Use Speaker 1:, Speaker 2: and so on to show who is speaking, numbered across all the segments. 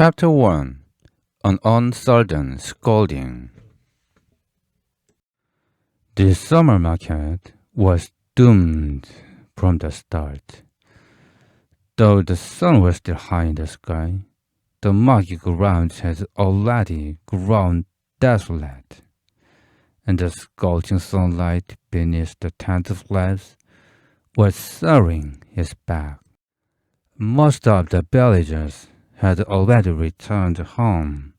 Speaker 1: Chapter 1 An Uncertain Scolding. The summer market was doomed from the start. Though the sun was still high in the sky, the market grounds had already grown desolate, and the scorching sunlight beneath the tent flags was searing his back. Most of the villagers had already returned home,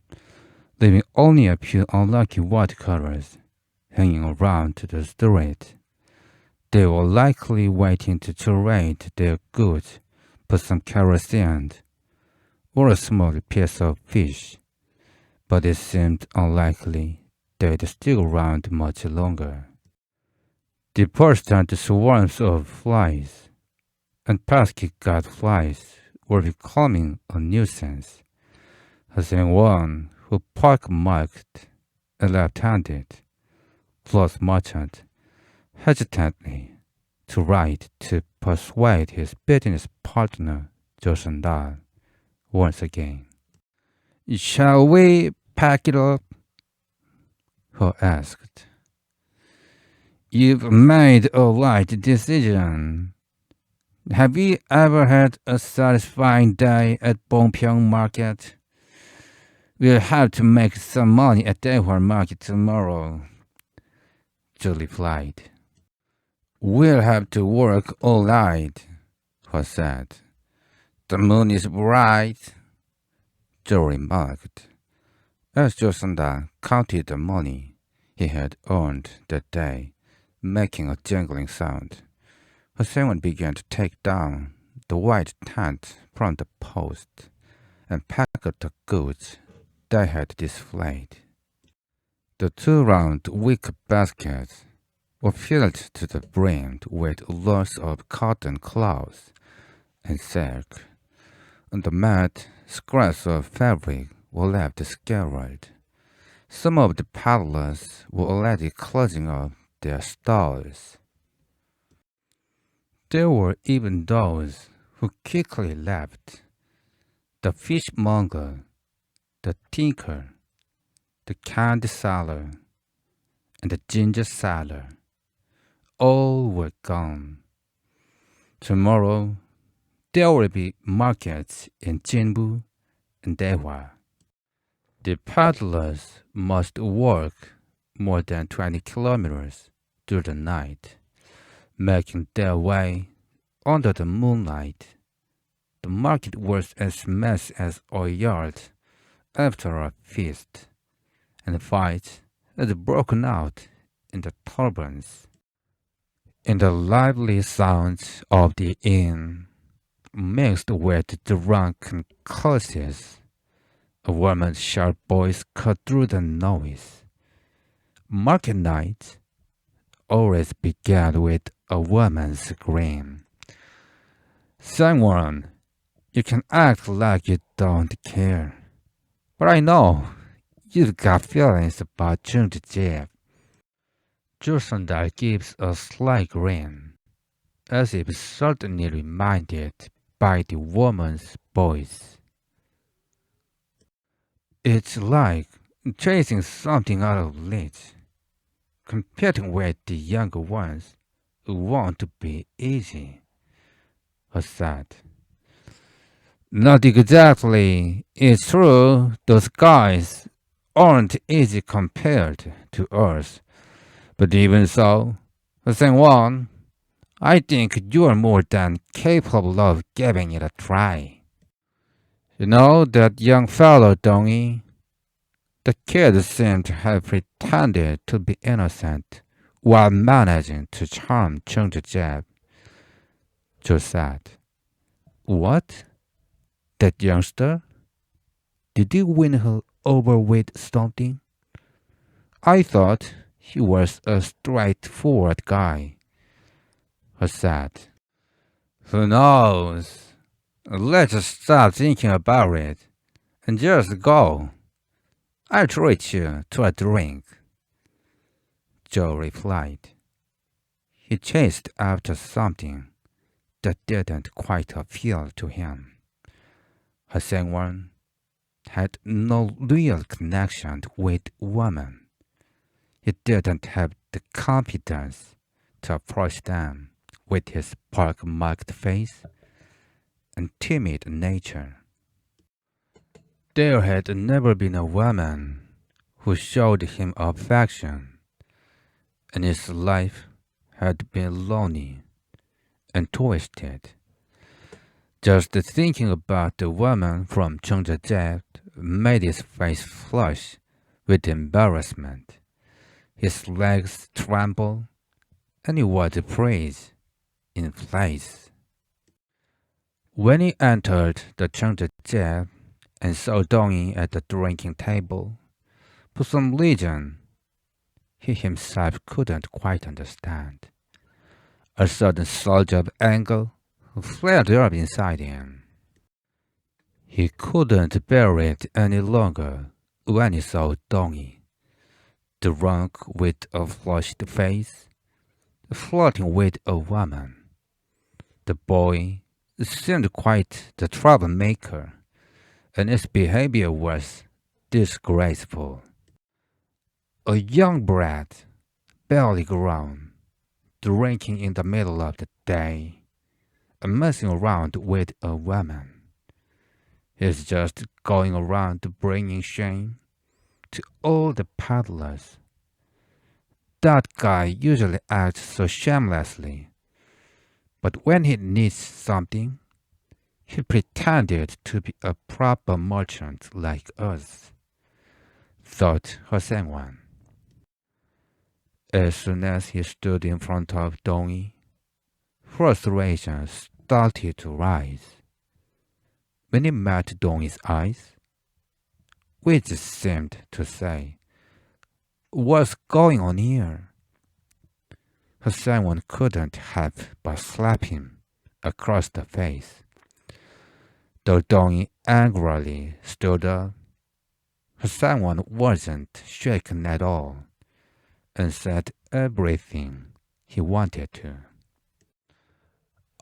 Speaker 1: leaving only a few unlucky watercolors hanging around the street. They were likely waiting to trade their goods for some kerosene or a small piece of fish, but it seemed unlikely they'd stick around much longer. The birds turned to swarms of flies, and pesky gadflies were becoming a nuisance, as anyone who pockmarked a left-handed clothes merchant hesitantly tried to persuade his business partner Josandal once again. "Shall we pack it up?" he asked. "You've made a right decision. Have you ever had a satisfying day at Bongpyeong Market? We'll have to make some money at Daewon Market tomorrow," Joe replied. "We'll have to work all night," he said. "The moon is bright," Joe remarked, as Josanda counted the money he had earned that day, making a jangling sound. Someone began to take down the white tent from the post and pack up the goods they had displayed. The two round wicker baskets were filled to the brim with lots of cotton cloths and silk, and the matte scraps of fabric were left scattered. Some of the peddlers were already closing up their stalls. There were even those who quickly left: the fishmonger, the tinker, the candy seller, and the ginger seller. All were gone. Tomorrow there will be markets in Jinbu and Daewha. The peddlers must work more than 20 kilometers through the night, making their way under the moonlight. The market was as messy as a yard after a feast, and fights had broken out in the turbans. In the lively sounds of the inn, mixed with drunken curses, a woman's sharp voice cut through the noise. Market night always began with a woman's scream. "Someone, you can act like you don't care, but I know you've got feelings about Jung Jeb." Josandal gives a slight grin, as if certainly reminded by the woman's voice. "It's like chasing something out of reach, competing with the younger ones who want to be easy," he said. "Not exactly. It's true, those guys aren't easy compared to us. But even so, Sang-won, I think you're more than capable of giving it a try. You know that young fellow, don't you?" The kid seemed to have pretended to be innocent while managing to charm Chung Jeb. Joe said. "What? That youngster? Did you win her over with something? I thought he was a straightforward guy," he said. "Who knows? Let's just stop thinking about it and just go. I'll treat you to a drink," Joe replied. He chased after something that didn't quite appeal to him. Sang-won had no real connection with women. He didn't have the confidence to approach them with his pock-marked face and timid nature. There had never been a woman who showed him affection, and his life had been lonely and twisted. Just thinking about the woman from Cheongja made his face flush with embarrassment. His legs trembled, and he was freeze in place. When he entered the Cheongja and saw Dongyi at the drinking table, for some reason he himself couldn't quite understand. A sudden surge of anger flared up inside him. He couldn't bear it any longer when he saw Dongyi, drunk with a flushed face, flirting with a woman. The boy seemed quite the troublemaker, and his behavior was disgraceful. A young brat, barely grown, drinking in the middle of the day, and messing around with a woman. He's just going around bringing shame to all the peddlers. That guy usually acts so shamelessly, but when he needs something, he pretended to be a proper merchant like us, thought Hyo-seok. As soon as he stood in front of Dongyi, frustration started to rise. When he met Dongyi's eyes, which seemed to say, "What's going on here?" Hyo-seok couldn't help but slap him across the face. Though Dongyi angrily stood up, Hyo-seok wasn't shaken at all and said everything he wanted to.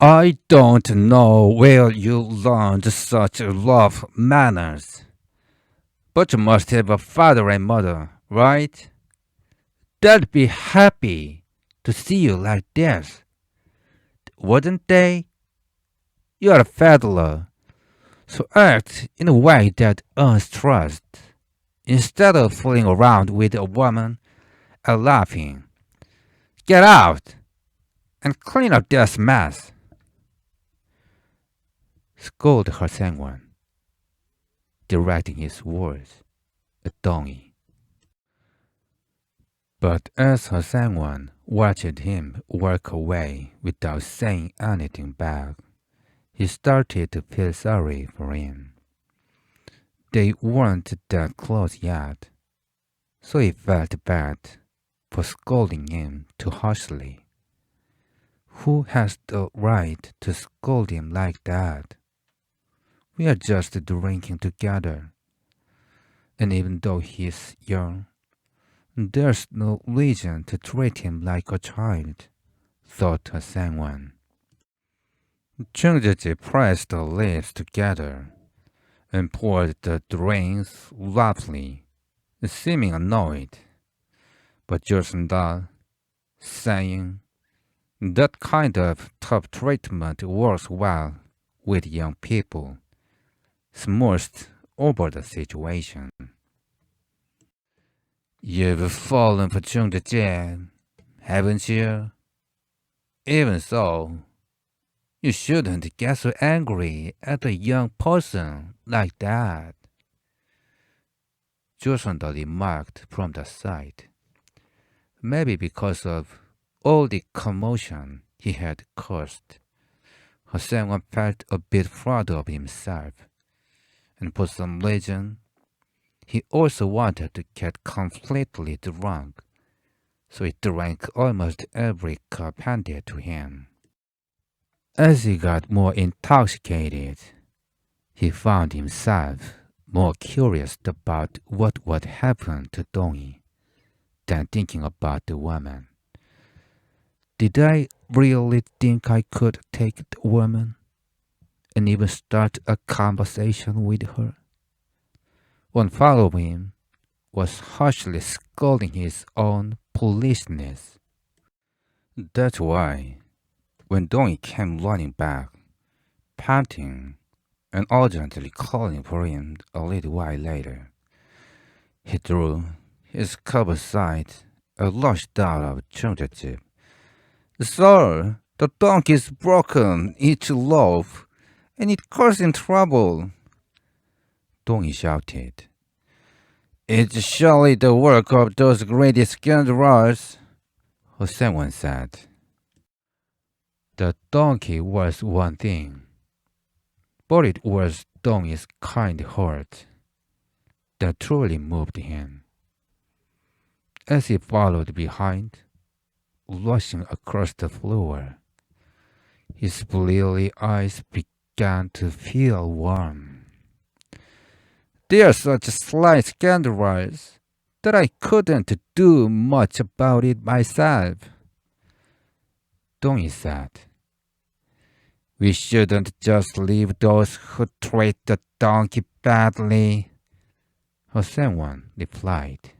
Speaker 1: "I don't know where you learned such rough manners, but you must have a father and mother, right? They'd be happy to see you like this, wouldn't they? You're a peddler, so act in a way that earns trust, instead of fooling around with a woman and laughing. Get out and clean up this mess," scolded Hyo-seok, directing his words at Dongyi. But as Hyo-seok watched him walk away without saying anything back, he started to feel sorry for him. They weren't that close yet, so he felt bad for scolding him too harshly. Who has the right to scold him like that? We are just drinking together, and even though he's young, there's no reason to treat him like a child, thought Hyo-seok. Cheongja pressed her lips together and poured the drinks roughly, seeming annoyed. But Joseon-da, saying, "That kind of tough treatment works well with young people," smoothed over the situation. "You've fallen for Cheongja, haven't you? Even so, you shouldn't get so angry at a young person like that," Joseon-da remarked from the side. Maybe because of all the commotion he had caused, Hyo-seok felt a bit proud of himself, and for some reason, he also wanted to get completely drunk, so he drank almost every cup handed to him. As he got more intoxicated, he found himself more curious about what would happen to Dongyi than thinking about the woman. Did I really think I could take the woman and even start a conversation with her? One following him was harshly scolding his own foolishness. That's why, when Donnie came running back, panting and urgently calling for him a little while later, he drew his cup aside and rushed out of Chungja. Sir, the donkey's broken its loaf, and it causing trouble, Donnie shouted. It's surely the work of those greedy scoundrels, someone said. The donkey was one thing, but it was Donnie's kind heart that truly moved him. As he followed behind, rushing across the floor, his bleary eyes began to feel warm. They're such sly scoundrels that I couldn't do much about it myself, Donnie said. We shouldn't just leave those who treat the donkey badly, someone replied.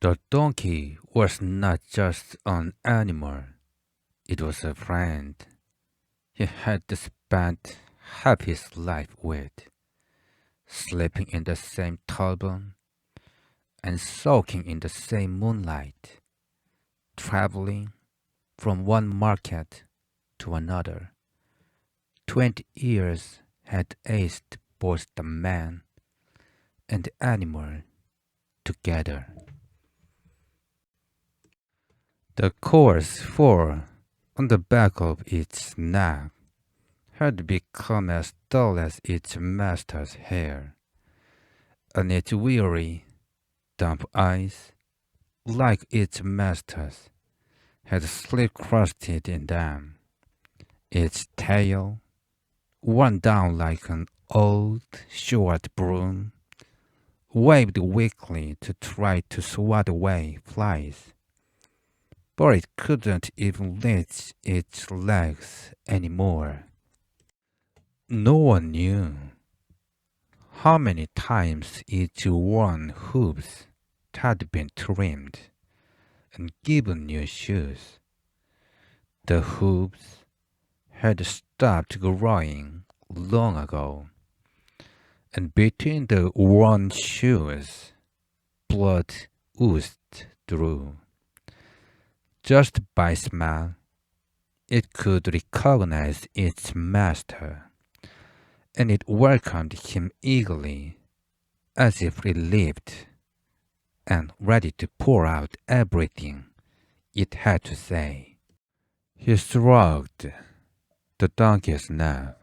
Speaker 1: The donkey was not just an animal, it was a friend he had spent half his life with, sleeping in the same turban and soaking in the same moonlight, traveling from one market to another. 20 years had aged both the man and the animal together. The coarse fur on the back of its neck had become as dull as its master's hair, and its weary, damp eyes, like its master's, had sleep-crusted in them. Its tail, worn down like an old short broom, waved weakly to try to swat away flies, but it couldn't even reach its legs anymore. No one knew how many times its worn hooves had been trimmed and given new shoes. The hooves had stopped growing long ago, and between the worn shoes, blood oozed through. Just by smell, it could recognize its master, and it welcomed him eagerly, as if relieved and ready to pour out everything it had to say. He stroked the donkey's neck,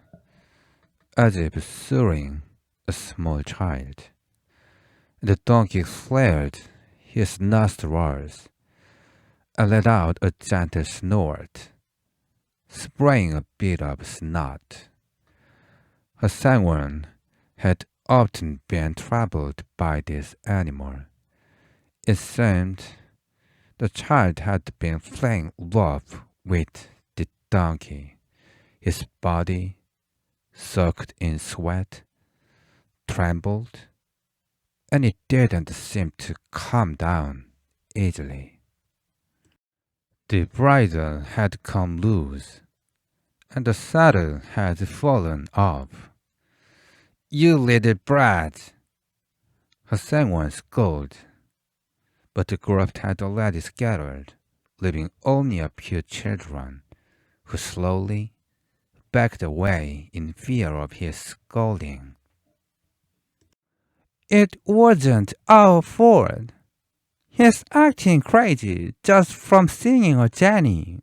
Speaker 1: as if soothing a small child. The donkey flared his nostrils and let out a gentle snort, spraying a bit of snot. Someone had often been troubled by this animal. It seemed the child had been playing rough with the donkey. His body, soaked in sweat, trembled, and it didn't seem to calm down easily. The bridle had come loose, and the saddle had fallen off. You little brat! Someone scolded, but the group had already scattered, leaving only a few children, who slowly backed away in fear of his scolding. It wasn't our fault. He's acting crazy just from singing or jamming,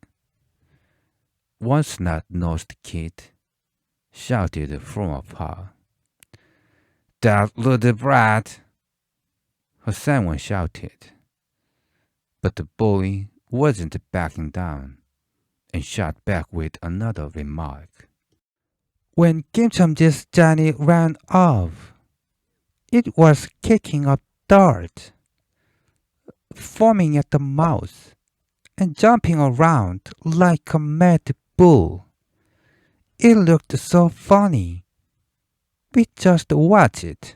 Speaker 1: one snot-nosed kid shouted from afar. That little brat! Someone shouted, but the boy wasn't backing down and shot back with another remark. When Kim Chom-ji's Johnny ran off, it was kicking up dirt, foaming at the mouth, and jumping around like a mad bull. It looked so funny. We just watched it.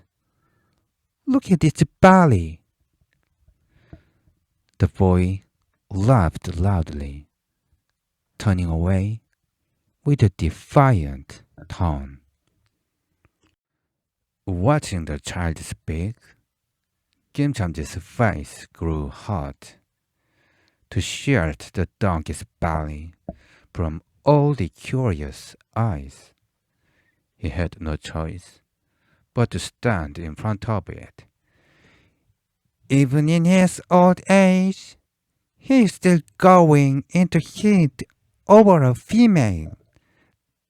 Speaker 1: Look at its belly. The boy laughed loudly, turning away with a defiant tone. Watching the child speak, Kim Chamji's face grew hot. To shield the donkey's belly from all the curious eyes, he had no choice but to stand in front of it. Even in his old age, he is still going into heat over a female.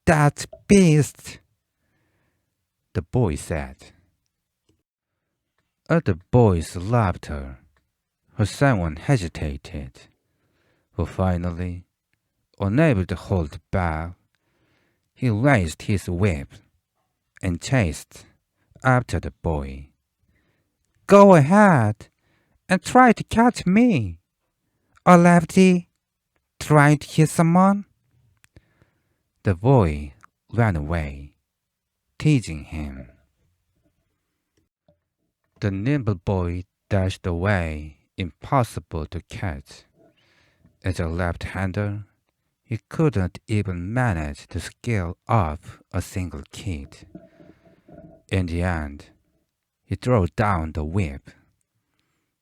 Speaker 1: That beast, the boy said. At the boy's laughter, someone hesitated, but finally, unable to hold back, he raised his whip and chased after the boy. Go ahead and try to catch me. A lefty trying to hit someone? The boy ran away, teasing him. The nimble boy dashed away, impossible to catch. As a left-hander, he couldn't even manage to scale off a single kid. In the end, he threw down the whip.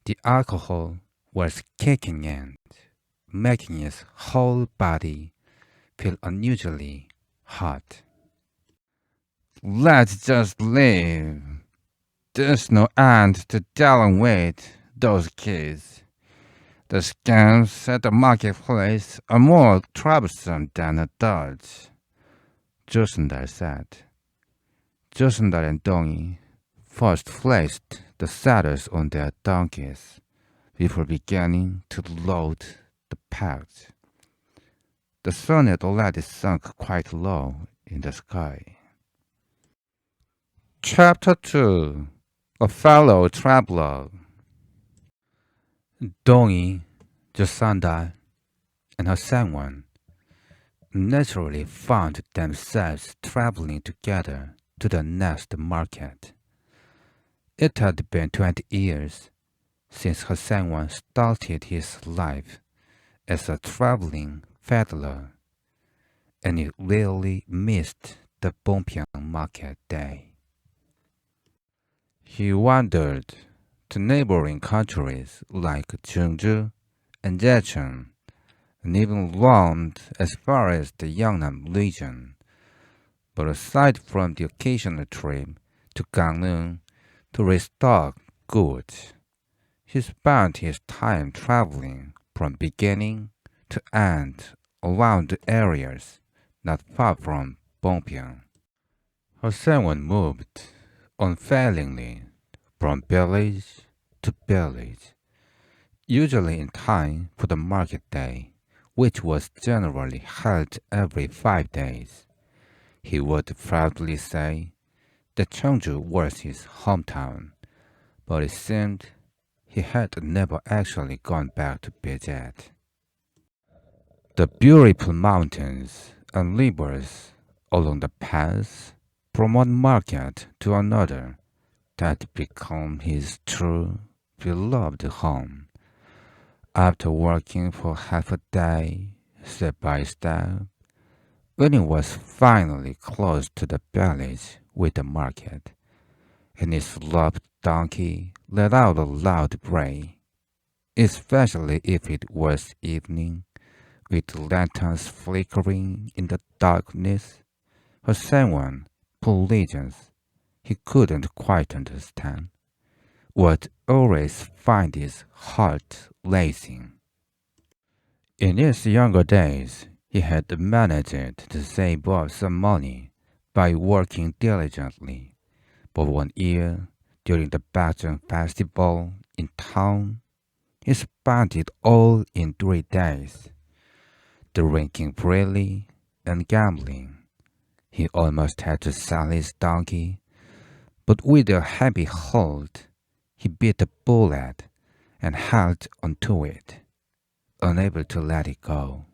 Speaker 1: The alcohol was kicking in, making his whole body feel unusually hot. Let's just leave. There's no end to dealing with those kids. The scams at the marketplace are more troublesome than adults, Josundar said. Josundar and Dongi first placed the saddles on their donkeys before beginning to load the packs. The sun had already sunk quite low in the sky. Chapter 2. A Fellow Traveler. Dongi, Josundar, and her Sangwon naturally found themselves traveling together to the next market. It had been 20 years since Sangwon started his life as a traveling peddler, and he really missed the Bongpyeong market day. He wandered to neighboring countries like Jeonju and Jecheon, and even roamed as far as the Yeongnam region. But aside from the occasional trip to Gangneung to restock goods, he spent his time traveling from beginning to end around the areas not far from Bongpyeong. Sangwon moved unfailingly from village to village, usually in time for the market day, which was generally held every 5 days. He would proudly say that Cheongju was his hometown, but it seemed he had never actually gone back to visit. The beautiful mountains and rivers along the paths from one market to another had become his true, beloved home. After working for half a day, step by step, when he was finally close to the village with the market, and his loved donkey let out a loud bray, especially if it was evening, with lanterns flickering in the darkness, or someone pulled legends he couldn't quite understand, would always find his heart racing. In his younger days, he had managed to save up some money by working diligently, but one year, during the Baekjeong festival in town, he spent it all in 3 days, drinking freely and gambling. He almost had to sell his donkey, but with a heavy hold, he bit the bullet and held onto it, unable to let it go.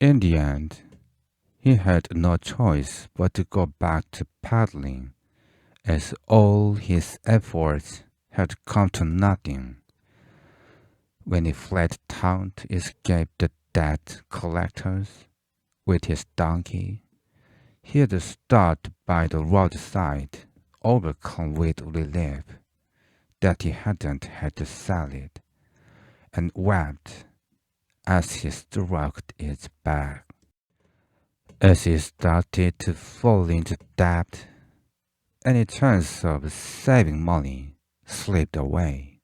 Speaker 1: In the end, he had no choice but to go back to paddling, as all his efforts had come to nothing. When he fled town to escape the debt collectors with his donkey, he had stopped by the roadside, overcome with relief that he hadn't had to sell it, and wept as he stroked its back. As he started to fall into debt, any chance of saving money slipped away,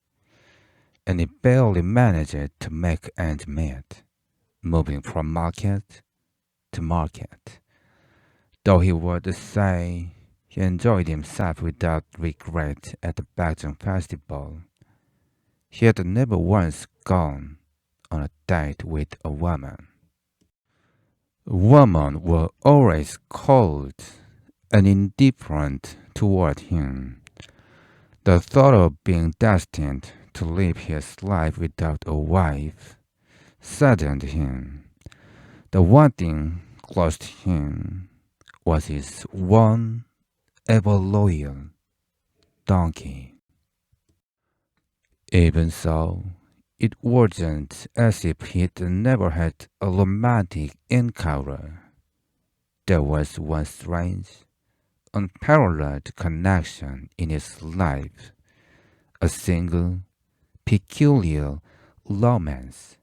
Speaker 1: and he barely managed to make ends meet, moving from market to market. Though he would say he enjoyed himself without regret at the Baekjeong festival, he had never once gone on a date with a woman. Women were always cold and indifferent toward him. The thought of being destined to live his life without a wife saddened him. The one thing close to him was his one ever loyal donkey. Even so, it wasn't as if he'd never had a romantic encounter. There was one strange, unparalleled connection in his life, a single, peculiar romance.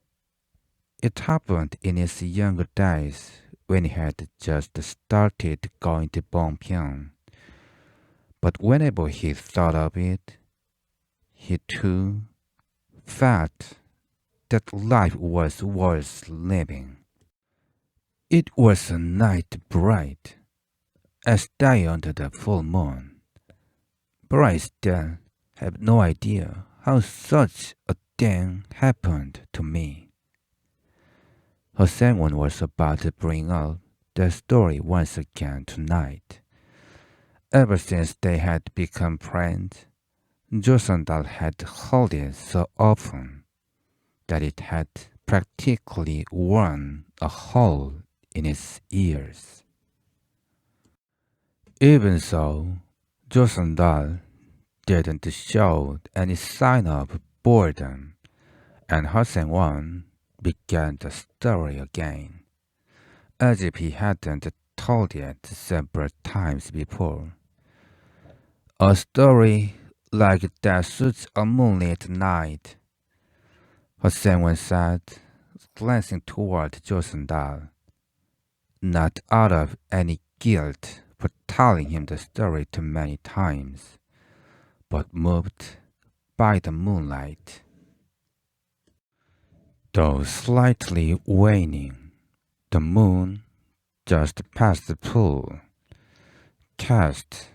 Speaker 1: It happened in his younger days when he had just started going to Bongpyeong. But whenever he thought of it, he too felt that life was worth living. It was a night bright as day under the full moon. But I still have no idea how such a thing happened to me. Hyo-seok was about to bring up the story once again tonight. Ever since they had become friends, Jo-sung-dal had heard it so often that it had practically worn a hole in his ears. Even so, Jo-sung-dal didn't show any sign of boredom, and Hyo-seok began the story again, as if he hadn't told it several times before. A story like that suits a moonlit night, Hyo-seok said, glancing toward Jo-sung-dal, not out of any guilt for telling him the story too many times, but moved by the moonlight. Though slightly waning, the moon, just past the pool, cast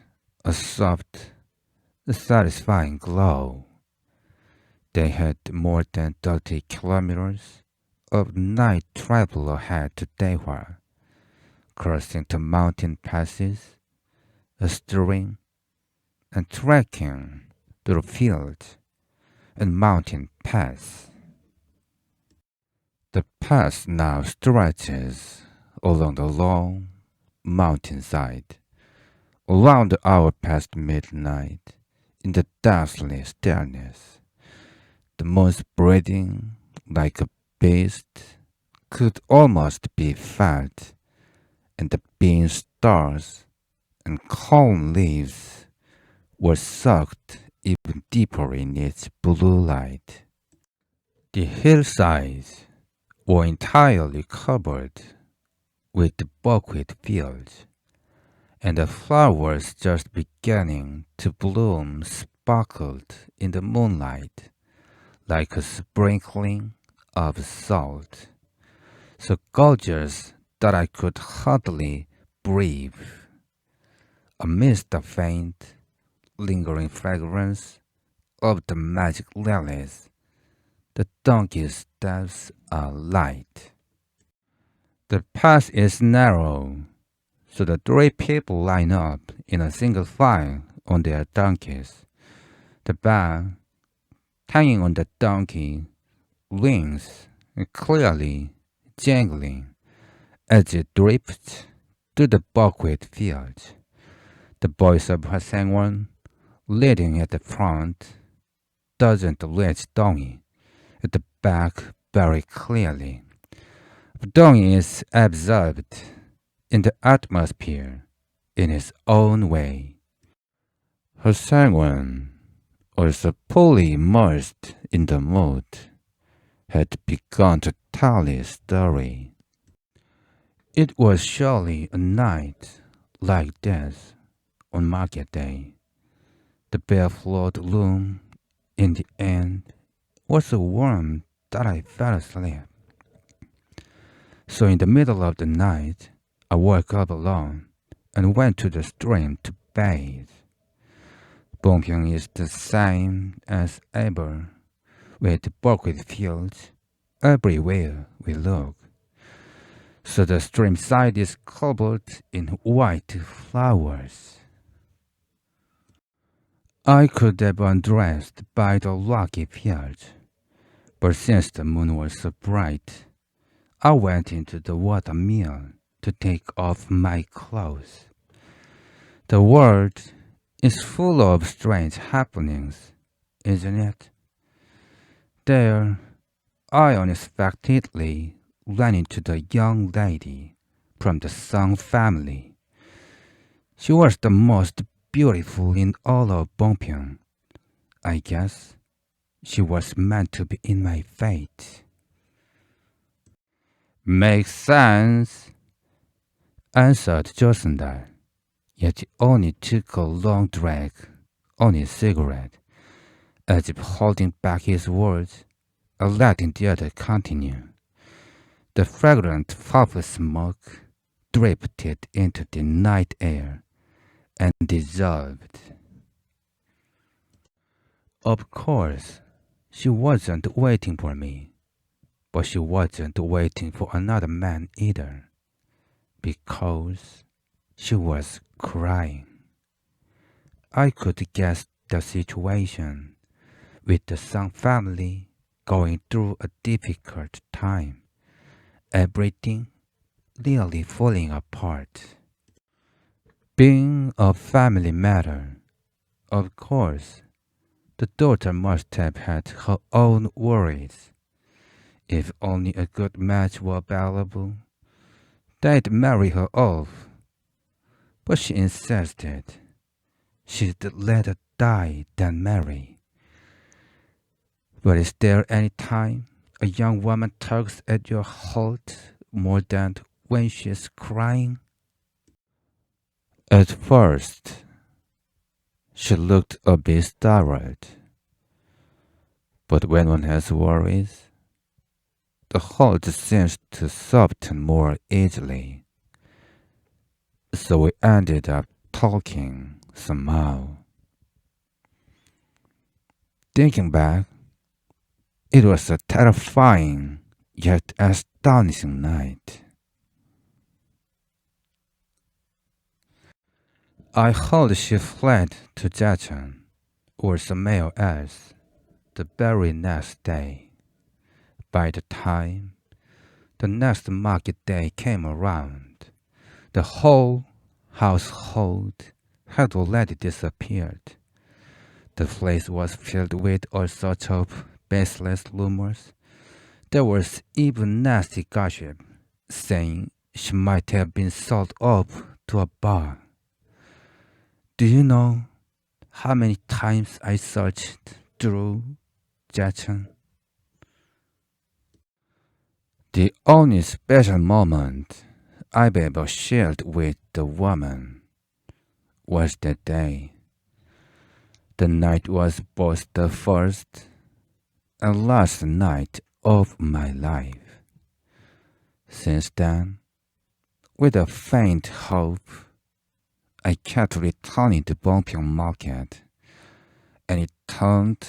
Speaker 1: a soft, satisfying glow. They had more than 30 kilometers of night travel ahead to Daehwa, crossing the mountain passes, steering and trekking through fields and mountain paths. The path now stretches along the long mountainside, around the hour past midnight, in the deathly stillness. The moon's breathing like a beast could almost be felt, and the bean stars and calm leaves were soaked even deeper in its blue light. The hillsides were entirely covered with the buckwheat fields, and the flowers just beginning to bloom sparkled in the moonlight like a sprinkling of salt, so gorgeous that I could hardly breathe. Amidst the faint, lingering fragrance of the magic lilies, the donkey's steps are light. The path is narrow, so the three people line up in a single file on their donkeys. The bell, hanging on the donkey, rings clearly, jangling as it drifts through the buckwheat fields. The voice of her Sangwon, leading at the front, doesn't reach Dongi at the back very clearly. But Dongi is absorbed in the atmosphere in his own way. Her Sangwon, also fully immersed in the mood, had begun to tell his story. It was surely a night like this on market day. The bare-floored room, in the end, was so warm that I fell asleep. So in the middle of the night, I woke up alone and went to the stream to bathe. Bongpyeong is the same as ever, with buckwheat fields everywhere we look. So the stream side is covered in white flowers. I could have undressed by the rocky field, but since the moon was so bright, I went into the watermill to take off my clothes. The world is full of strange happenings, isn't it? There, I unexpectedly ran into the young lady from the Song family. She was the most beautiful in all of Bongpyeong. I guess she was meant to be in my fate. Makes sense, answered Josundal, yet he only took a long drag on his cigarette, as if holding back his words and letting the other continue. The fragrant puff smoke drifted into the night air and dissolved. Of course, she wasn't waiting for me, but she wasn't waiting for another man either, because she was crying. I could guess the situation, with the Song family going through a difficult time, everything really falling apart. Being a family matter, of course, the daughter must have had her own worries. If only a good match were available, they'd marry her off. But she insisted she'd rather die than marry. But is there any time a young woman tugs at your heart more than when she's crying? At first, she looked a bit startled. But when one has worries, the heart seems to soften more easily. So we ended up talking somehow. Thinking back, it was a terrifying yet astonishing night. I heard she fled to Jachan or somewhere else the very next day. By the time the next market day came around, the whole household had already disappeared. The place was filled with all sorts of baseless rumors. There was even nasty gossip, saying she might have been sold off to a bar. Do you know how many times I searched through Jachan? The only special moment I've ever shared with the woman was that day. The night was both the first and last night of my life. Since then, with a faint hope, I kept returning to Bongpyeong Market, and it turned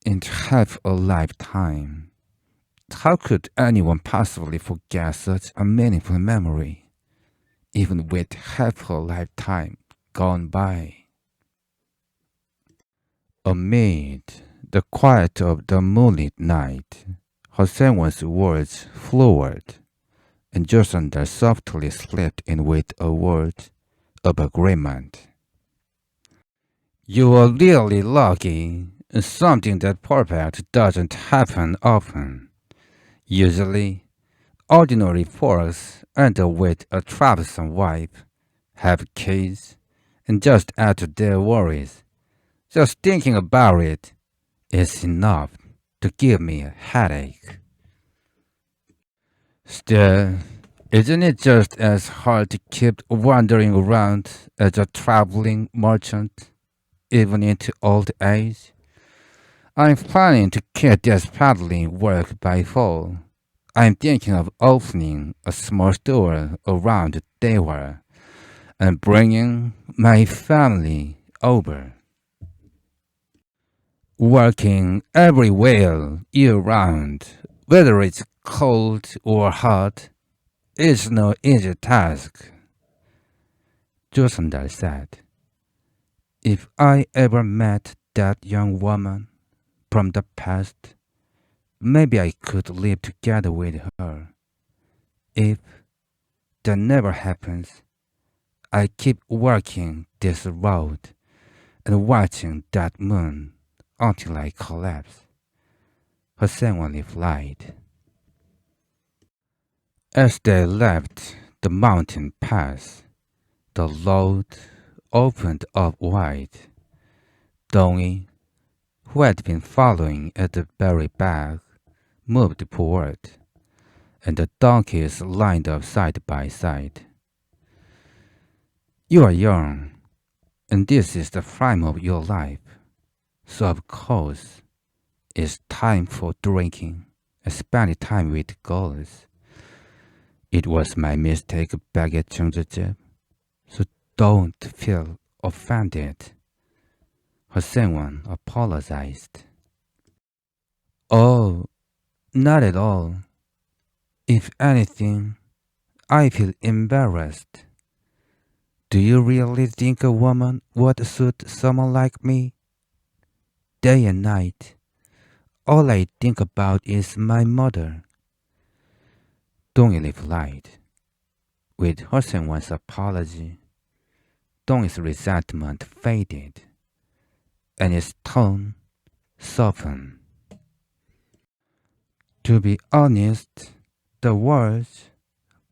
Speaker 1: into half a lifetime. How could anyone possibly forget such a meaningful memory, even with half a lifetime gone by? Amid the quiet of the moonlit night, Hyo-seok's words floored, and Josundar softly slipped in with a word of agreement. You are really lucky. Something that perfect doesn't happen often. Usually, ordinary folks end up with a troublesome wife, have kids, and just add to their worries. Just thinking about it is enough to give me a headache. Still, isn't it just as hard to keep wandering around as a traveling merchant, even into old age? I'm planning to get this paddling work by fall. I'm thinking of opening a small store around there and bringing my family over. Working everywhere year round, whether it's cold or hot, is no easy task. Josandal said, if I ever met that young woman from the past, maybe I could live together with her. If that never happens, I keep working this road and watching that moon until I collapse. Hyo-seok replied. As they left the mountain pass, the road opened up wide. Dong-yi, who had been following at the very back, moved forward, and the donkeys lined up side by side. You are young, and this is the prime of your life, so of course, it's time for drinking and spending time with girls. It was my mistake back at Cheongjeje, so don't feel offended. Hyo-seok apologized. Oh, not at all. If anything, I feel embarrassed. Do you really think a woman would suit someone like me? Day and night, all I think about is my mother. Dong-yi replied. With Hyo-seok's apology, Dong-yi's resentment faded, and his tone softened. To be honest, the words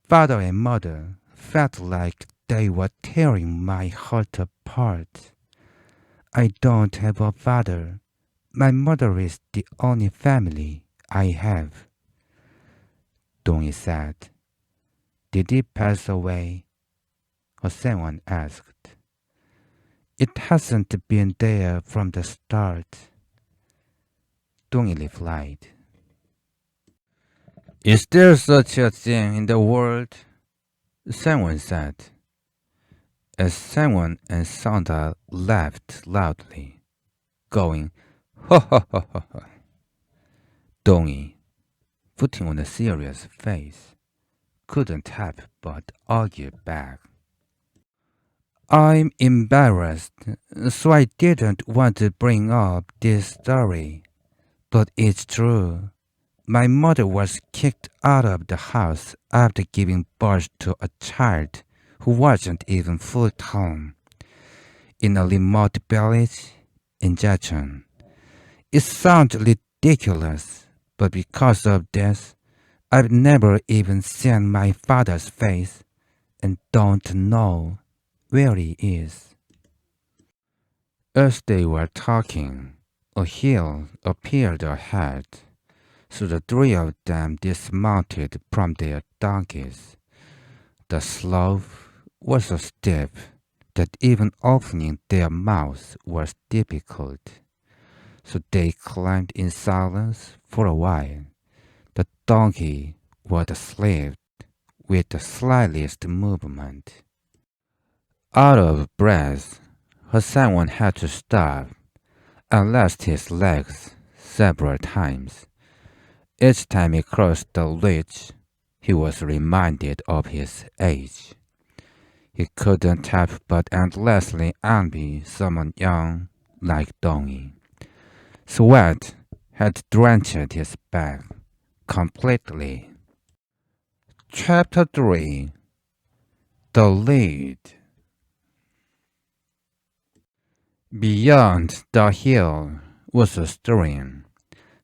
Speaker 1: father and mother felt like they were tearing my heart apart. I don't have a father. My mother is the only family I have. Dong-yi said. Did he pass away? Hyo-seok asked. It hasn't been there from the start. Dong-yi replied. Is there such a thing in the world? Someone said. As Seok and Sanda laughed loudly, going, ha ha ha ha ha. Dong-yi, putting on a serious face, couldn't help but argue back. I'm embarrassed, so I didn't want to bring up this story. But it's true. My mother was kicked out of the house after giving birth to a child who wasn't even full-term in a remote village in Jecheon. It sounds ridiculous, but because of this, I've never even seen my father's face and don't know where he is. As they were talking, a hill appeared ahead, so the three of them dismounted from their donkeys. The slope was so steep that even opening their mouths was difficult, so they climbed in silence for a while. The donkey was asleep with the slightest movement. Out of breath, Hyo-seok had to stop and rest his legs several times. Each time he crossed the ridge, he was reminded of his age. He couldn't help but endlessly envy someone young like Dong-yi. Sweat had drenched his back completely. Chapter 3. The Lead. Beyond the hill was a stream.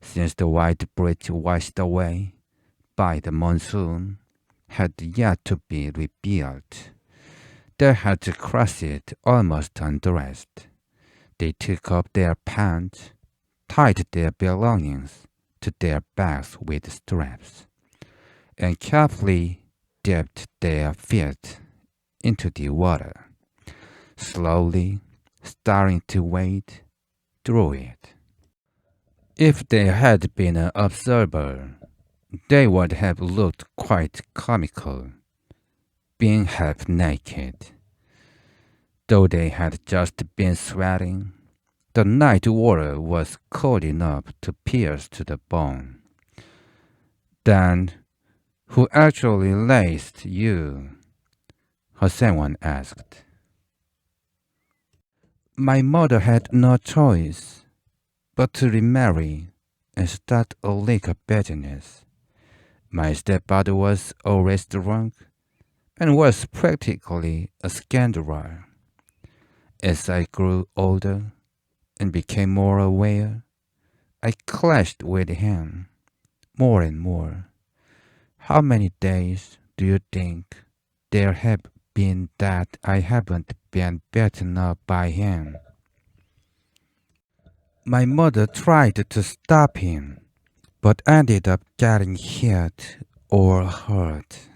Speaker 1: Since the white bridge washed away by the monsoon had yet to be rebuilt, they had to cross it almost undressed. They took up their pants, tied their belongings to their backs with straps, and carefully dipped their feet into the water, slowly starting to wade through it. If they had been an observer, they would have looked quite comical, being half naked. Though they had just been sweating, the night water was cold enough to pierce to the bone. Then, who actually laced you? Someone asked. My mother had no choice but to remarry and start a liquor business. My stepfather was always drunk and was practically a scoundrel. As I grew older and became more aware, I clashed with him more and more. How many days do you think there have been that I haven't been beaten up by him? My mother tried to stop him, but ended up getting hit or hurt.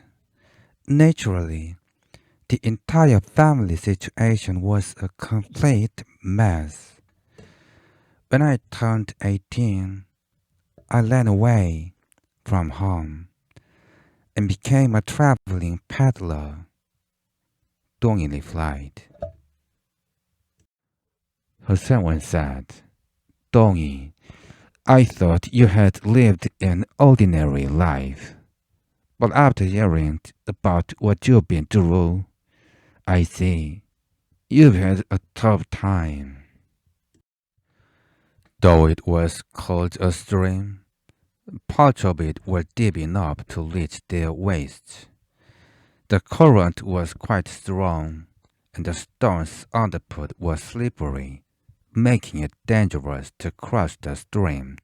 Speaker 1: Naturally, the entire family situation was a complete mess. When I turned 18, I ran away from home and became a traveling peddler. Dongyi replied. Someone said, Dongyi, I thought you had lived an ordinary life. But after hearing about what you've been through, I see you've had a tough time. Though it was called a stream, parts of it were deep enough to reach their waists. The current was quite strong, and the stones underfoot were slippery, making it dangerous to cross the stream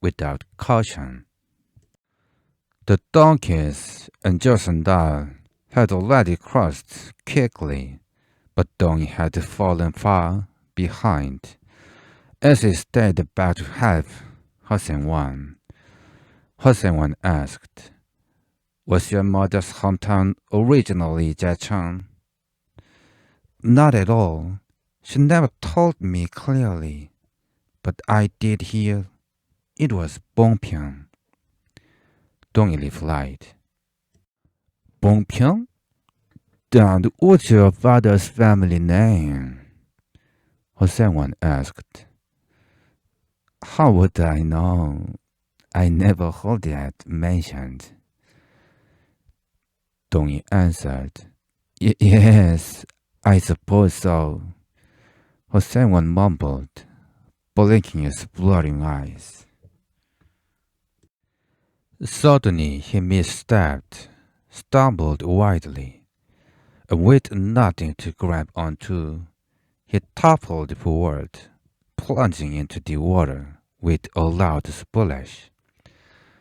Speaker 1: without caution. The donkeys and Josandal had already crossed quickly, but Dongyi had fallen far behind. As he stayed back to help Hyo-seok, Hyo-seok asked, Was your mother's hometown originally Jecheon? Not at all. She never told me clearly, but I did hear it was Bongpyeong. Dongyi replied. Bongpyeong? Then what's your father's family name? Hyo-seok asked. How would I know? I never heard that mentioned. Dongyi answered. Yes, I suppose so. Hyo-seok mumbled, blinking his blurring eyes. Suddenly he misstepped, stumbled wildly, and with nothing to grab onto, he toppled forward, plunging into the water with a loud splash.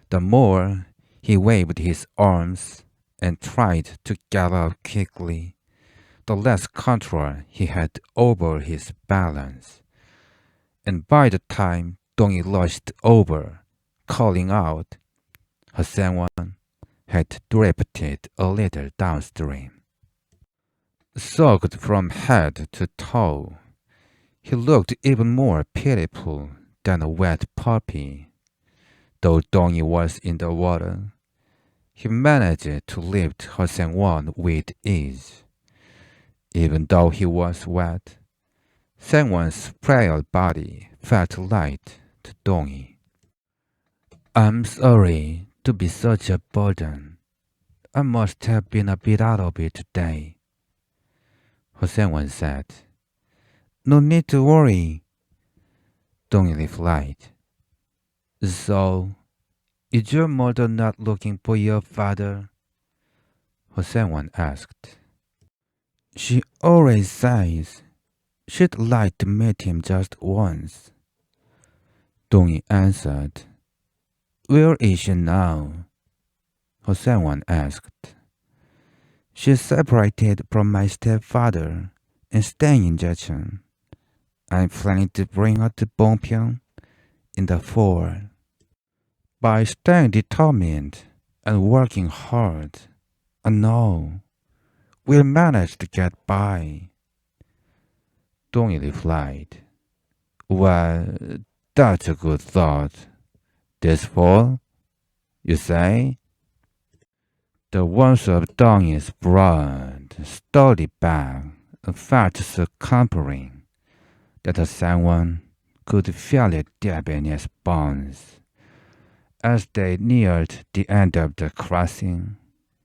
Speaker 1: The more he waved his arms and tried to get up quickly, the less control he had over his balance. And by the time Dongyi lurched over, calling out, Hyo-seok had drifted a little downstream. Soaked from head to toe, he looked even more pitiful than a wet puppy. Though Dongyi was in the water, he managed to lift Hyo-seok with ease. Even though he was wet, Seok's frail body felt light to Dongyi. I'm sorry to be such a burden. I must have been a bit out of it today, Hyo-seok said. No need to worry, Dongyi replied. So, is your mother not looking for your father? Hyo-seok asked. She always says She'd like to meet him just once. Dong-yi answered. Where is she now? Ho-sang asked. She's separated from my stepfather and staying in Jecheon. I'm planning to bring her to Bongpyeong in the fall. By staying determined and working hard, I know we'll manage to get by. Dong-yi replied. Well, that's a good thought. This fall, you say? The warmth of Dong-yi's broad, sturdy back felt so comforting that someone could feel it deep in his bones. As they neared the end of the crossing,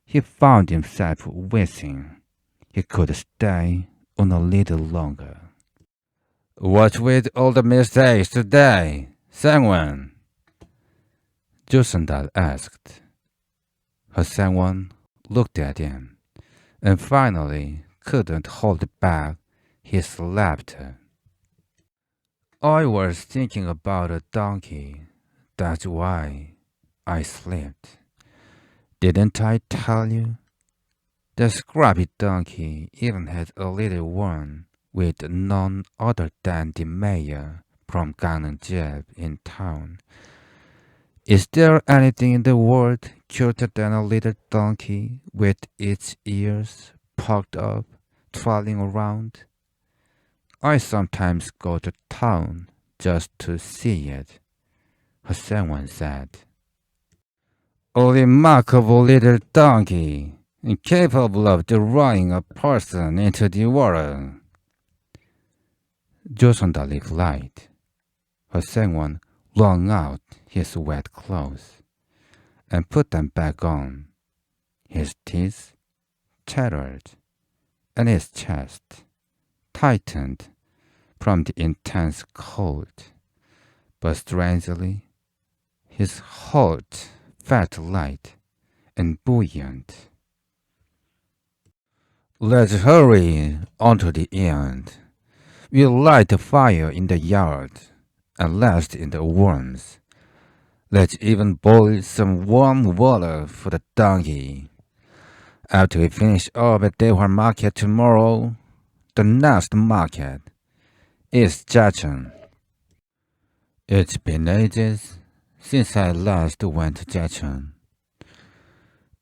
Speaker 1: he found himself wishing he could stay on a little longer. What with all the mistakes today, Sang-won? Jo-sung-dal asked. Sang-won looked at him and finally couldn't hold back his laughter. I was thinking about a donkey. That's why I slept. Didn't I tell you? The scrappy donkey even had a little one with none other than the mayor from Gangnam in town. Is there anything in the world cuter than a little donkey with its ears pucked up, trotting around? I sometimes go to town just to see it, someone said. A remarkable little donkey, incapable of drawing a person into the water. Jo-sung-dal replied. Sang-won wrung out his wet clothes and put them back on. His teeth chattered, and his chest tightened from the intense cold. But strangely, his heart felt light and buoyant. Let's hurry on to the end. We'll light a fire in the yard and rest in the warmth. Let's even boil some warm water for the donkey. After we finish up at Daewon Market tomorrow, the next market is Jecheon. It's been ages since I last went to Jecheon.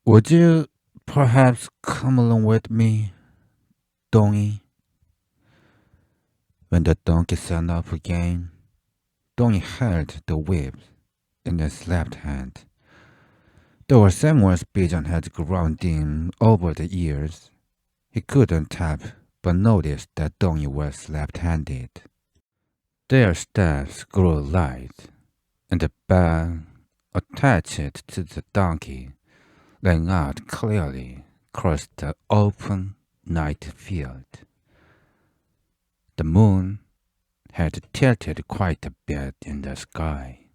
Speaker 1: Would you perhaps come along with me, Dong-yi? When the donkey sat up again, Dong-yi held the whip in his left hand. Though Samuel's vision had grown dim over the years, he couldn't help but notice that Dong-yi was left-handed. Their steps grew light, and the bag attached to the donkey rang out clearly across the open night field. The moon had tilted quite a bit in the sky.